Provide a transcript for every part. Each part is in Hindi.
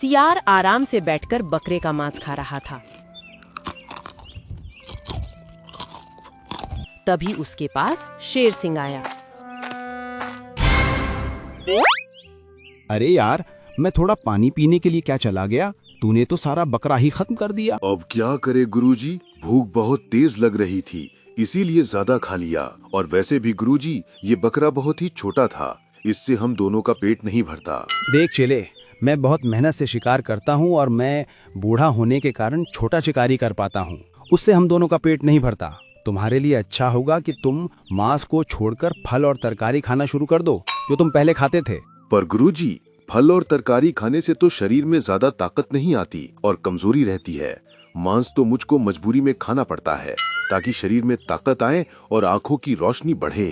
सियार आराम से बैठकर बकरे का मांस खा रहा था। तभी उसके पास शेर सिंह आया। अरे यार, मैं थोड़ा पानी पीने के लिए क्या चला गया, तूने तो सारा बकरा ही खत्म कर दिया। अब क्या करे गुरुजी, भूख बहुत तेज लग रही थी, इसीलिए ज्यादा खा लिया। और वैसे भी गुरुजी, ये बकरा बहुत ही छोटा था, इससे हम दोनों का पेट नहीं भरता। देख चेले, मैं बहुत मेहनत से शिकार करता हूँ और मैं बूढ़ा होने के कारण छोटा शिकारी कर पाता हूँ, उससे हम दोनों का पेट नहीं भरता। तुम्हारे लिए अच्छा होगा कि तुम मांस को छोड़कर फल और तरकारी खाना शुरू कर दो, जो तुम पहले खाते थे। पर गुरुजी, फल और तरकारी खाने से तो शरीर में ज्यादा ताकत नहीं आती और कमजोरी रहती है। मांस तो मुझको मजबूरी में खाना पड़ता है ताकि शरीर में ताकत आए और आंखों की रोशनी बढ़े।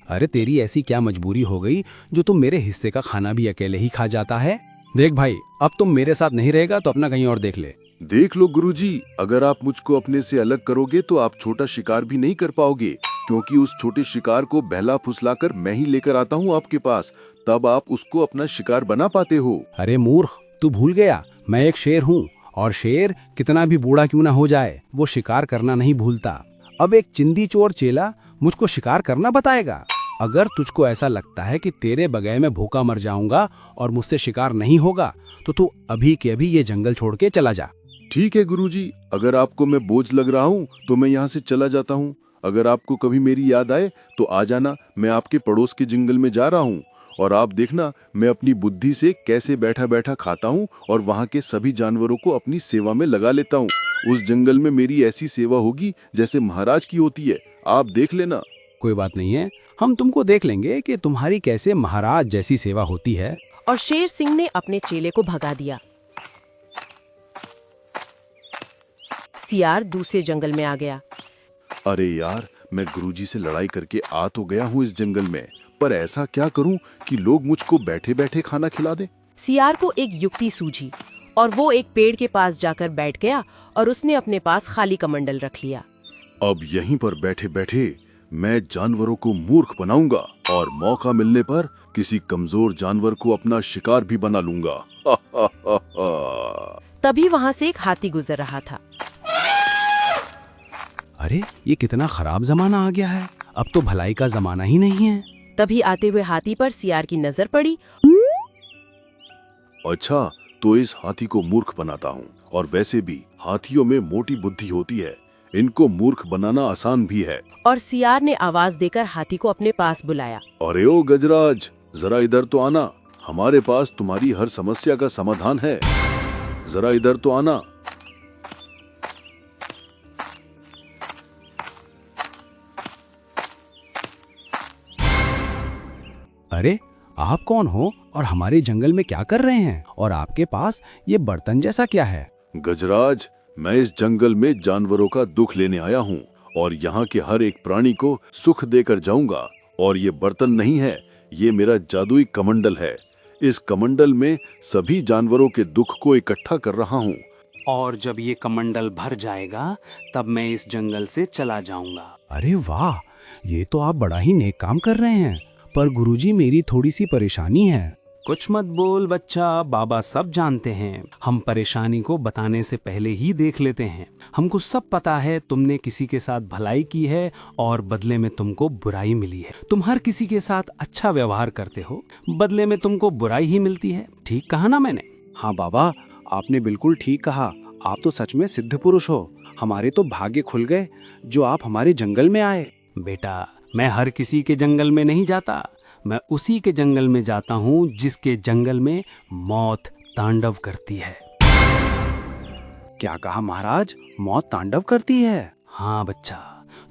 अरे तेरी ऐसी क्या मजबूरी हो गई जो तुम मेरे हिस्से का खाना भी अकेले ही खा जाता है? देख भाई, अब तुम मेरे साथ नहीं रहेगा तो अपना कहीं और देख ले। देख लो गुरुजी, अगर आप मुझको अपने से अलग करोगे तो आप छोटा शिकार भी नहीं कर पाओगे, क्योंकि उस छोटे शिकार को बहला फुसलाकर मैं ही लेकर आता हूँ आपके पास, तब आप उसको अपना शिकार बना पाते हो। अरे मूर्ख, तू भूल गया मैं एक शेर हूँ, और शेर कितना भी बूढ़ा क्यों ना हो जाए, वो शिकार करना नहीं भूलता। अब एक चिंदी चोर चेला मुझको शिकार करना बताएगा। अगर तुझको ऐसा लगता है कि तेरे बगैर मैं भूखा मर जाऊंगा और मुझसे शिकार नहीं होगा, तो तू अभी के अभी ये जंगल छोड़ के चला जा। ठीक है गुरुजी, अगर आपको मैं बोझ लग रहा हूँ तो मैं यहाँ से चला जाता हूँ। अगर आपको कभी मेरी याद आए तो आ जाना, मैं आपके पड़ोस के जंगल में जा रहा हूँ, और आप देखना मैं अपनी बुद्धि से कैसे बैठा बैठा खाता हूँ और वहाँ के सभी जानवरों को अपनी सेवा में लगा लेता हूँ। उस जंगल में मेरी ऐसी सेवा होगी जैसे महाराज की होती है, आप देख लेना। कोई बात नहीं है, हम तुमको देख लेंगे कि तुम्हारी कैसे महाराज जैसी सेवा होती है। और शेर सिंह ने अपने चेले को भगा दिया। सियार दूसरे जंगल में आ गया। अरे यार, मैं गुरुजी से लड़ाई करके आ तो गया हूँ इस जंगल में, पर ऐसा क्या करूँ कि लोग मुझको बैठे बैठे खाना खिला दें। सियार को एक युक्ति सूझी और वो एक पेड़ के पास जाकर बैठ गया और उसने अपने पास खाली कमंडल रख लिया। अब यहीं पर बैठे बैठे मैं जानवरों को मूर्ख बनाऊंगा और मौका मिलने पर किसी कमजोर जानवर को अपना शिकार भी बना लूंगा। तभी वहां से एक हाथी गुजर रहा था। अरे ये कितना खराब जमाना आ गया है, अब तो भलाई का जमाना ही नहीं है। तभी आते हुए हाथी पर सियार की नजर पड़ी। अच्छा, तो इस हाथी को मूर्ख बनाता हूँ, और वैसे भी हाथियों में मोटी बुद्धि होती है, इनको मूर्ख बनाना आसान भी है। और सियार ने आवाज देकर हाथी को अपने पास बुलाया। अरे ओ गजराज, जरा इधर तो आना, हमारे पास तुम्हारी हर समस्या का समाधान है, जरा इधर तो आना। अरे आप कौन हो और हमारे जंगल में क्या कर रहे हैं, और आपके पास ये बर्तन जैसा क्या है? गजराज, मैं इस जंगल में जानवरों का दुख लेने आया हूँ और यहाँ के हर एक प्राणी को सुख देकर जाऊंगा। और ये बर्तन नहीं है, ये मेरा जादुई कमंडल है। इस कमंडल में सभी जानवरों के दुख को इकट्ठा कर रहा हूँ। और जब ये कमंडल भर जाएगा तब मैं इस जंगल से चला जाऊंगा। अरे वाह, ये तो आप बड़ा ही नेक काम कर रहे हैं, पर गुरुजी मेरी थोड़ी सी परेशानी है। कुछ मत बोल बच्चा, बाबा सब जानते हैं। हम परेशानी को बताने से पहले ही देख लेते हैं। हमको सब पता है तुमने किसी के साथ भलाई की है और बदले में तुमको बुराई मिली है। तुम हर किसी के साथ अच्छा व्यवहार करते हो, बदले में तुमको बुराई ही मिलती है। ठीक कहा ना मैंने? हाँ बाबा, आपने बिल्कुल ठीक कहा। आप तो सच में सिद्ध पुरुष हो। हमारे तो भाग्य खुल गए जो आप हमारे जंगल में आए। बेटा, मैं हर किसी के जंगल में नहीं जाता, मैं उसी के जंगल में जाता हूँ जिसके जंगल में मौत तांडव करती है। क्या कहा महाराज, मौत तांडव करती है? हाँ बच्चा,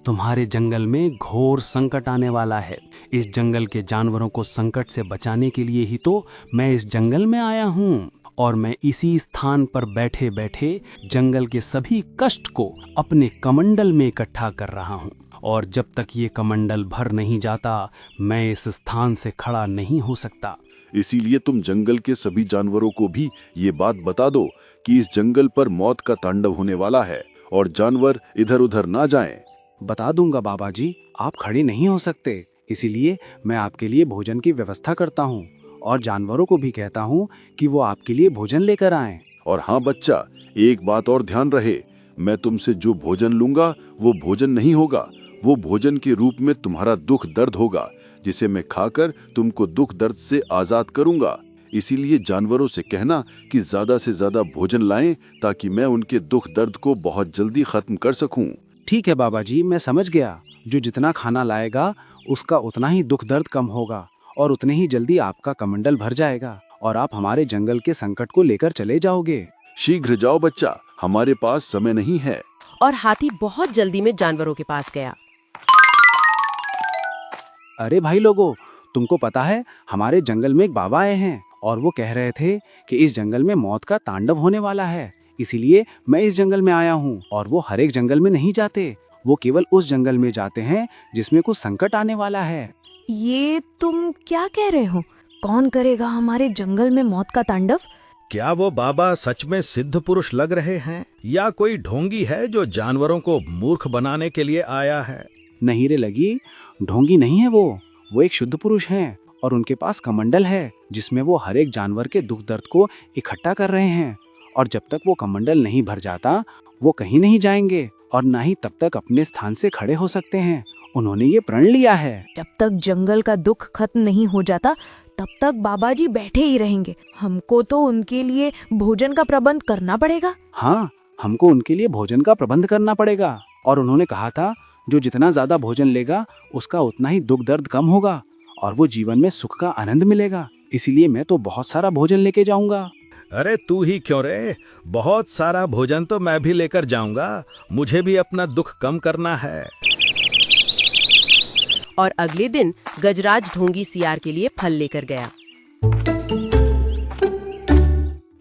तुम्हारे जंगल में घोर संकट आने वाला है। इस जंगल के जानवरों को संकट से बचाने के लिए ही तो मैं इस जंगल में आया हूँ, और मैं इसी स्थान पर बैठे बैठे जंगल के सभी कष्ट को अपने कमंडल में इकट्ठा कर रहा हूँ। और जब तक ये कमंडल भर नहीं जाता, मैं इस स्थान से खड़ा नहीं हो सकता। इसीलिए तुम जंगल के सभी जानवरों को भी ये बात बता दो कि इस जंगल पर मौत का तांडव होने वाला है और जानवर इधर उधर ना जाएं। बता दूंगा बाबा जी, आप खड़े नहीं हो सकते, इसीलिए मैं आपके लिए भोजन की व्यवस्था करता हूँ। और जानवरों को भी कहता हूँ कि वो आपके लिए भोजन लेकर आएं। और हाँ बच्चा, एक बात और ध्यान रहे, मैं तुमसे जो भोजन लूंगा वो भोजन नहीं होगा, वो भोजन के रूप में तुम्हारा दुख दर्द होगा, जिसे मैं खाकर तुमको दुख दर्द से आजाद करूंगा। इसीलिए जानवरों से कहना कि ज्यादा से ज्यादा भोजन लाएं ताकि मैं उनके दुख दर्द को बहुत जल्दी खत्म कर सकूं। ठीक है बाबा जी, मैं समझ गया। जो जितना खाना लाएगा उसका उतना ही दुख दर्द कम होगा और उतने ही जल्दी आपका कमंडल भर जाएगा और आप हमारे जंगल के संकट को लेकर चले जाओगे। शीघ्र जाओ बच्चा, हमारे पास समय नहीं है। और हाथी बहुत जल्दी में जानवरों के पास गया। अरे भाई लोगों, तुमको पता है हमारे जंगल में एक बाबा आए हैं और वो कह रहे थे कि इस जंगल में मौत का तांडव होने वाला है, इसीलिए मैं इस जंगल में आया हूँ। और वो हर एक जंगल में नहीं जाते, वो केवल उस जंगल में जाते हैं जिसमें कुछ संकट आने वाला है। ये तुम क्या कह रहे हो? कौन करेगा हमारे जंगल में मौत का तांडव? क्या वो बाबा सच में सिद्ध पुरुष लग रहे हैं या कोई ढोंगी है जो जानवरों को मूर्ख बनाने के लिए आया है? नहीं रे लगी, ढोंगी नहीं है वो एक शुद्ध पुरुष हैं और उनके पास कमंडल है जिसमें वो हर एक जानवर के दुख दर्द को इकट्ठा कर रहे हैं। और जब तक वो कमंडल नहीं भर जाता वो कहीं नहीं जाएंगे और ना ही तब तक अपने स्थान से खड़े हो सकते हैं। उन्होंने ये प्रण लिया है। जब तक जंगल का दुख खत्म नहीं हो जाता तब तक बाबा जी बैठे ही रहेंगे। हमको तो उनके लिए भोजन का प्रबंध करना पड़ेगा। हाँ, हमको उनके लिए भोजन का प्रबंध करना पड़ेगा। और उन्होंने कहा था जो जितना ज्यादा भोजन लेगा उसका उतना ही दुख दर्द कम होगा और वो जीवन में सुख का आनंद मिलेगा। इसीलिए मैं तो बहुत सारा भोजन लेके जाऊंगा। अरे तू ही क्यों रे, बहुत सारा भोजन तो मैं भी लेकर जाऊंगा, मुझे भी अपना दुख कम करना है। और अगले दिन गजराज ढोंगी सियार के लिए फल लेकर गया।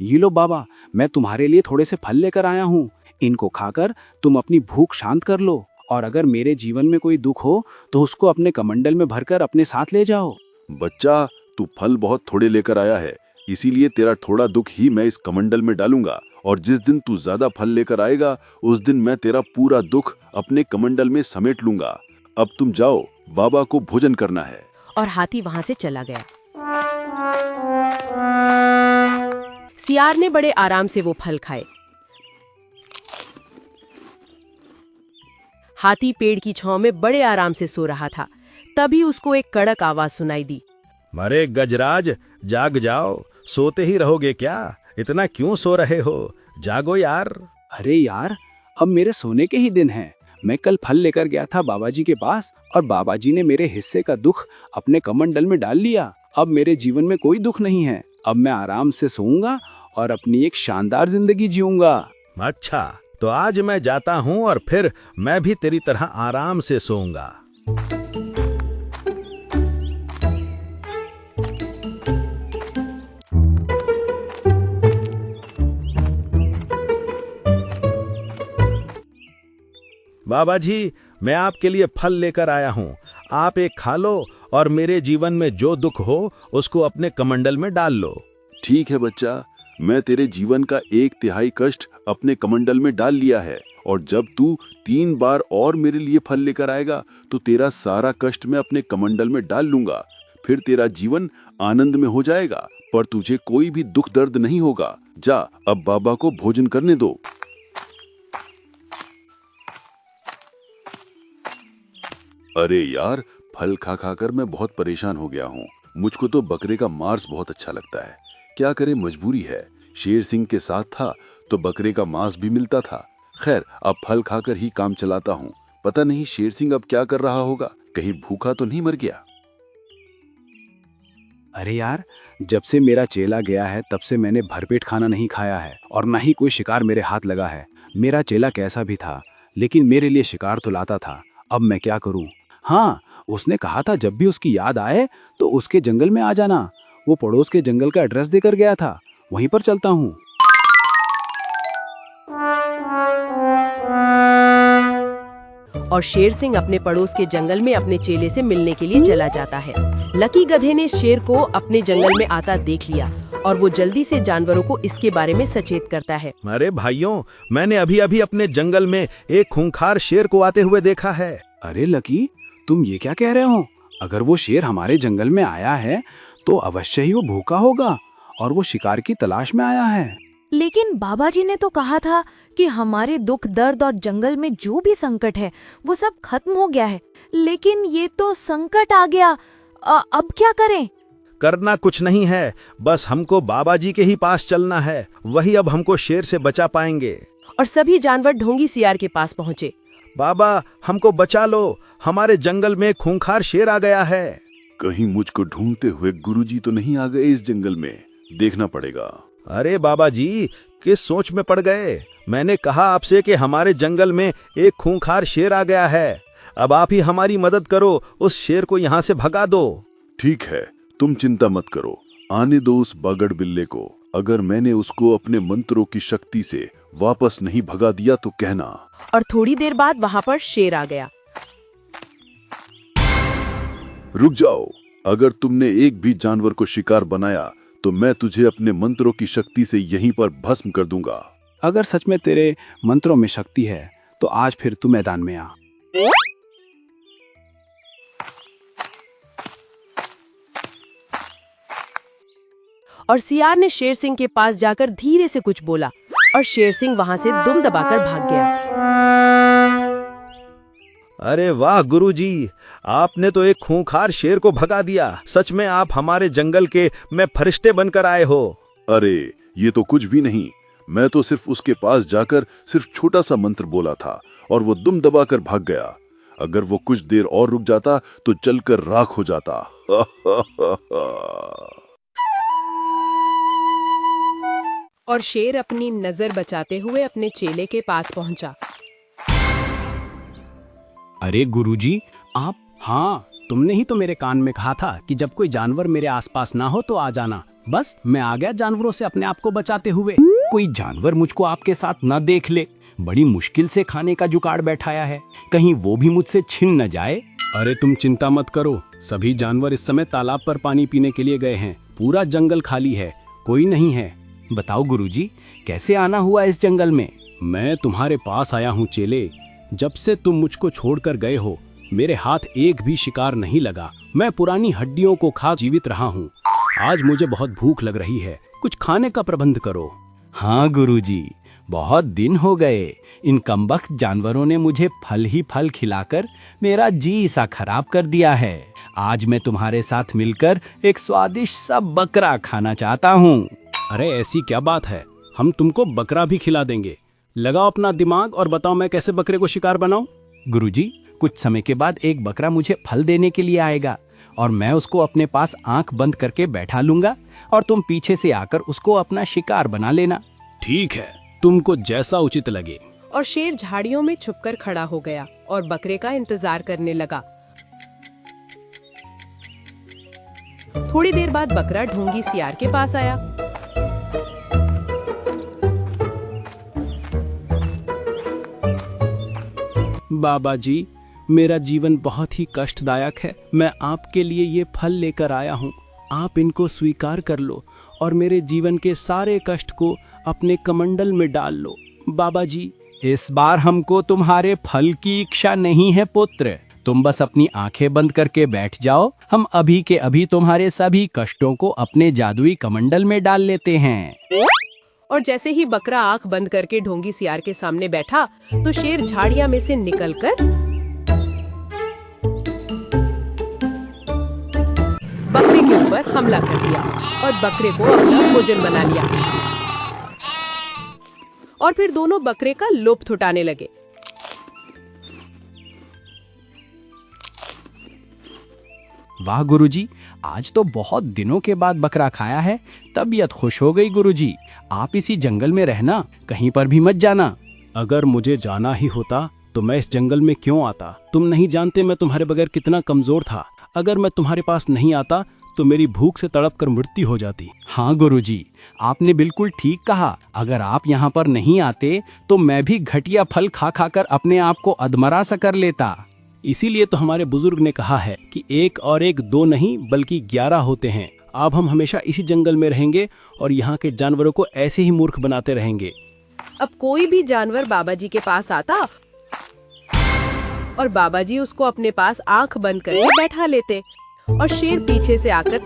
ये लो बाबा, मैं तुम्हारे लिए थोड़े से फल लेकर आया हूँ। इनको खाकर तुम अपनी भूख शांत कर लो और अगर मेरे जीवन में कोई दुख हो तो उसको अपने कमंडल में भरकर अपने साथ ले जाओ। बच्चा, तू फल बहुत थोड़े लेकर आया है, इसीलिए तेरा थोड़ा दुख ही मैं इस कमंडल में डालूंगा। और जिस दिन तू ज्यादा फल लेकर आएगा उस दिन मैं तेरा पूरा दुख अपने कमंडल में समेट लूंगा। अब तुम जाओ, बाबा को भोजन करना है। और हाथी वहां से चला गया। सियार ने बड़े आराम से वो फल खाए। हाथी पेड़ की छांव में बड़े आराम से सो रहा था। तभी उसको एक कड़क आवाज सुनाई दी। अरे गजराज, जाग जाओ, सोते ही रहोगे क्या? इतना क्यों सो रहे हो? जागो यार। अरे यार, अब मेरे सोने के ही दिन हैं। मैं कल फल लेकर गया था बाबा जी के पास और बाबा जी ने मेरे हिस्से का दुख अपने कमंडल में डाल लिया। अब मेरे जीवन में कोई दुख नहीं है। अब मैं आराम से सोऊंगा और अपनी एक शानदार जिंदगी जीऊंगा। अच्छा, तो आज मैं जाता हूँ और फिर मैं भी तेरी तरह आराम से सोऊंगा। बाबा जी, मैं आपके लिए फल लेकर आया हूँ, आप एक खा लो और मेरे जीवन में जो दुख हो उसको अपने कमंडल में डाल लो। ठीक है बच्चा, मैं तेरे जीवन का 1/3 कष्ट अपने कमंडल में डाल लिया है और जब तू 3 बार और मेरे लिए फल लेकर आएगा तो तेरा सारा कष्ट मैं अपने कमंडल में डाल लूंगा। फिर तेरा जीवन आनंद में हो जाएगा, पर तुझे कोई भी दुख दर्द नहीं होगा। जा, अब बाबा को भोजन करने दो। अरे यार, फल खा खाकर मैं बहुत परेशान हो गया हूँ। मुझको तो बकरे का मांस बहुत अच्छा लगता है। क्या करे, मजबूरी है। शेर सिंह के साथ था तो बकरे का मांस भी मिलता था। खैर, अब फल खाकर ही काम चलाता हूँ। पता नहीं शेर सिंह अब क्या कर रहा होगा, कहीं भूखा तो नहीं मर गया। अरे यार, जब से मेरा चेला गया है तब से मैंने भरपेट खाना नहीं खाया है और ना ही कोई शिकार मेरे हाथ लगा है। मेरा चेला कैसा भी था लेकिन मेरे लिए शिकार तो लाता था। अब मैं क्या करूं? हाँ, उसने कहा था जब भी उसकी याद आए तो उसके जंगल में आ जाना। वो पड़ोस के जंगल का एड्रेस देकर गया था, वहीं पर चलता हूँ। और शेर सिंह अपने पड़ोस के जंगल में अपने चेले से मिलने के लिए चला जाता है। लकी गधे ने शेर को अपने जंगल में आता देख लिया और वो जल्दी से जानवरों को इसके बारे में सचेत करता है। अरे भाइयों, मैंने अभी अभी अपने जंगल में एक खूंखार शेर को आते हुए देखा है। अरे लकी, तुम ये क्या कह रहे हो? अगर वो शेर हमारे जंगल में आया है तो अवश्य ही वो भूखा होगा और वो शिकार की तलाश में आया है। लेकिन बाबा जी ने तो कहा था कि हमारे दुख दर्द और जंगल में जो भी संकट है वो सब खत्म हो गया है। लेकिन ये तो संकट आ गया, अब क्या करें? करना कुछ नहीं है, बस हमको बाबा जी के ही पास चलना है, वही अब हमको शेर से बचा पाएंगे। और सभी जानवर ढोंगी सियार के पास पहुंचे। बाबा हमको बचा लो, हमारे जंगल में खूंखार शेर आ गया है। कहीं मुझको ढूंढते हुए गुरुजी तो नहीं आ गए इस जंगल में, देखना पड़ेगा। अरे बाबा जी, किस सोच में पड़ गए? मैंने कहा आपसे कि हमारे जंगल में एक खूंखार शेर आ गया है। अब आप ही हमारी मदद करो, उस शेर को यहाँ से भगा दो। ठीक है, तुम चिंता मत करो, आने दो उस बागड़ बिल्ले को। अगर मैंने उसको अपने मंत्रों की शक्ति से वापस नहीं भगा दिया तो कहना। और थोड़ी देर बाद वहां पर शेर आ गया। रुक जाओ, अगर तुमने एक भी जानवर को शिकार बनाया तो मैं तुझे अपने मंत्रों की शक्ति से यहीं पर भस्म कर दूंगा। अगर सच में तेरे मंत्रों में शक्ति है तो आज फिर तू मैदान में आ। और सियार ने शेर सिंह के पास जाकर धीरे से कुछ बोला और शेर सिंह वहां से दुम दबाकर भाग गया। अरे वाह गुरुजी, आपने तो एक खूंखार शेर को भगा दिया। सच में आप हमारे जंगल के में फरिश्ते बनकर आए हो। अरे ये तो कुछ भी नहीं, मैं तो सिर्फ उसके पास जाकर सिर्फ छोटा सा मंत्र बोला था और वो दुम दबाकर भाग गया। अगर वो कुछ देर और रुक जाता तो जलकर राख हो जाता। और शेर अपनी नजर बचाते हुए अपने चेले के पास पहुंचा। अरे गुरुजी, आप? हाँ, तुमने ही तो मेरे कान में कहा था कि जब कोई जानवर मेरे आसपास ना हो तो आ जाना। बस मैं आ गया जानवरों से अपने आप को बचाते हुए। कोई जानवर मुझको आपके साथ न देख ले। बड़ी मुश्किल से खाने का जुगाड़ बैठाया है, कहीं वो भी मुझसे छिन न जाए। अरे तुम चिंता मत करो, सभी जानवर इस समय तालाब पर पानी पीने के लिए गए हैं। पूरा जंगल खाली है, कोई नहीं है। बताओ गुरुजी, कैसे आना हुआ इस जंगल में? मैं तुम्हारे पास आया हूँ चेले। जब से तुम मुझको छोड़कर गए हो मेरे हाथ एक भी शिकार नहीं लगा। मैं पुरानी हड्डियों को खा जीवित रहा हूँ। आज मुझे बहुत भूख लग रही है, कुछ खाने का प्रबंध करो। हाँ गुरुजी, बहुत दिन हो गए। इन कमबख्त जानवरों ने मुझे फल ही फल खिलाकर मेरा जी सा खराब कर दिया है। आज मैं तुम्हारे साथ मिलकर एक स्वादिष्ट सा बकरा खाना चाहता हूँ। अरे ऐसी क्या बात है, हम तुमको बकरा भी खिला देंगे। लगाओ अपना दिमाग और बताओ मैं कैसे बकरे को शिकार बनाऊं। गुरुजी, कुछ समय के बाद एक बकरा मुझे फल देने के लिए आएगा और मैं उसको अपने पास आंख बंद करके बैठा लूंगा और तुम पीछे से आकर उसको अपना शिकार बना लेना। ठीक है, तुमको जैसा उचित लगे। और शेर झाड़ियों में छुपकर खड़ा हो गया और बकरे का इंतजार करने लगा। थोड़ी देर बाद बकरा ढोंगी सियार के पास आया। बाबा जी, मेरा जीवन बहुत ही कष्टदायक है। मैं आपके लिए ये फल लेकर आया हूँ, आप इनको स्वीकार कर लो और मेरे जीवन के सारे कष्ट को अपने कमंडल में डाल लो। बाबा जी, इस बार हमको तुम्हारे फल की इच्छा नहीं है पुत्र। तुम बस अपनी आंखें बंद करके बैठ जाओ, हम अभी के अभी तुम्हारे सभी कष्टों को अपने जादुई कमंडल में डाल लेते हैं। और जैसे ही बकरा आंख बंद करके ढोंगी सियार के सामने बैठा तो शेर झाड़ियां में से निकलकर बकरे के ऊपर हमला कर दिया और बकरे को अपना भोजन बना लिया। और फिर दोनों बकरे का लुत्फ उठाने लगे। वाह गुरुजी, आज तो बहुत दिनों के बाद बकरा खाया है। तबीयत खुश हो गई गुरुजी। आप इसी जंगल में रहना, कहीं पर भी मत जाना। अगर मुझे जाना ही होता तो मैं इस जंगल में क्यों आता? तुम नहीं जानते मैं तुम्हारे बगैर कितना कमजोर था। अगर मैं तुम्हारे पास नहीं आता तो मेरी भूख से तड़प कर मृत्यु हो जाती। हाँ गुरुजी, आपने बिल्कुल ठीक कहा। अगर आप यहाँ पर नहीं आते तो मैं भी घटिया फल खा खाकर अपने आप को अधमरा सा कर लेता। इसीलिए तो हमारे बुजुर्ग ने कहा है कि एक और एक दो नहीं बल्कि 11 होते हैं। अब हम हमेशा इसी जंगल में रहेंगे और यहाँ के जानवरों को ऐसे ही मूर्ख बनाते रहेंगे। अब कोई भी जानवर बाबाजी के पास आता और बाबाजी उसको अपने पास आंख बंद करके बैठा लेते और शेर पीछे से आकर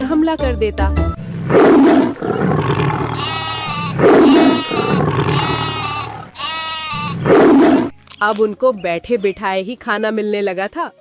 हमला कर देता। अब उनको बैठे बिठाए ही खाना मिलने लगा था।